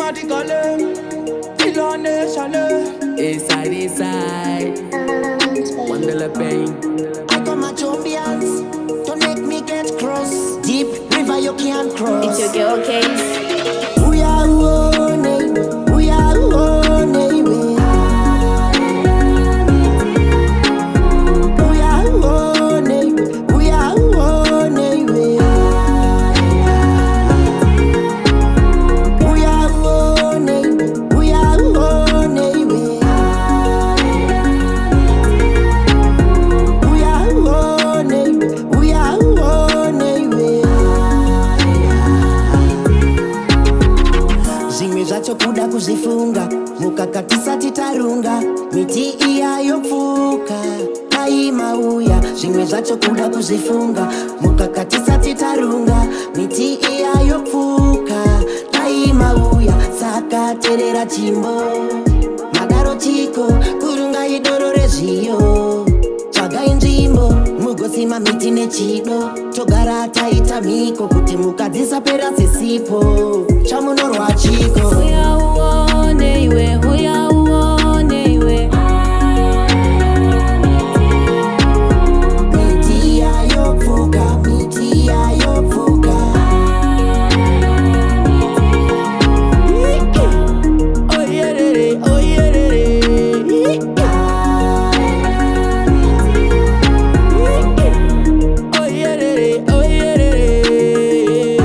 systematically. Kill on the chalet. Inside. Wonder pain. I got my champions. Don't make me get cross. Deep river you can't cross. It's your girl Case. We are one, we are one, we are one, we are one, we are one, we are zvimwe zvacho kuda kuzvifunga mukakatisa titarunga miti iya yopfuka taimauya zvimwe zvacho kuda kuzvifunga mukakatisa titarunga miti iya yopfuka taimauya saka terera chimbo madaro chiko kurunga idoro rezviyo tsvagai nzvimbo mugosima miti nechido togara taita miko kuti mukadzisapera sesipo chamunorwa chiko Uya uone iwe, uya uone iwe. miti yayopfuka miti yayopfuka Oyerere, oyerere. Oyerere, oyerere.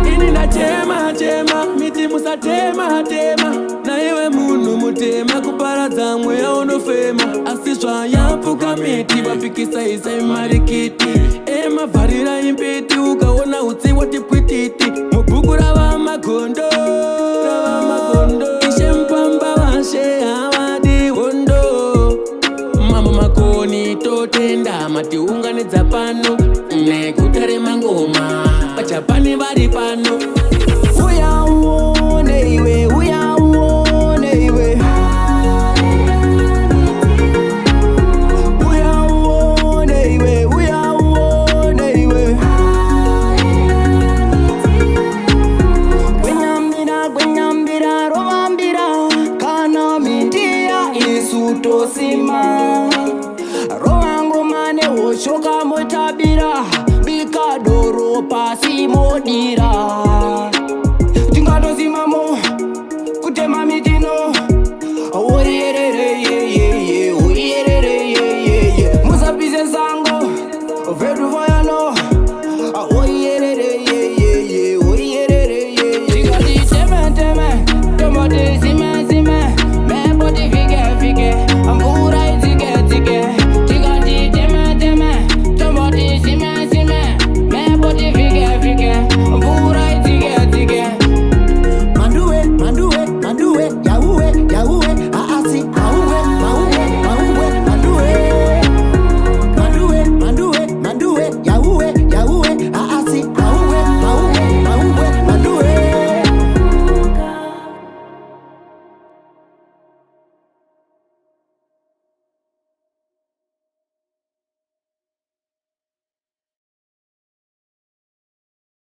Ini natema, tema, miti musatema, tema. Na iwe munu mutema kuparadza mweya unofema. Asi zvayapfuka miti vapikisa isa imarikiti. Emavharira impiti ukaona utsi wati pwititi. Mubhuku rava magondo, ishe mpamba vashe havadi hondo. Mambo makoni totenda mati unganidza pano nekutare mangoma vachapani vari pano. Uya uone iwe, uya uone iwe. Uya uone iwe, uya uone iwe. Gwenyambira rovambira kana mitiya isu tosima rovangomane hoshoka motabira bika doro pasi modira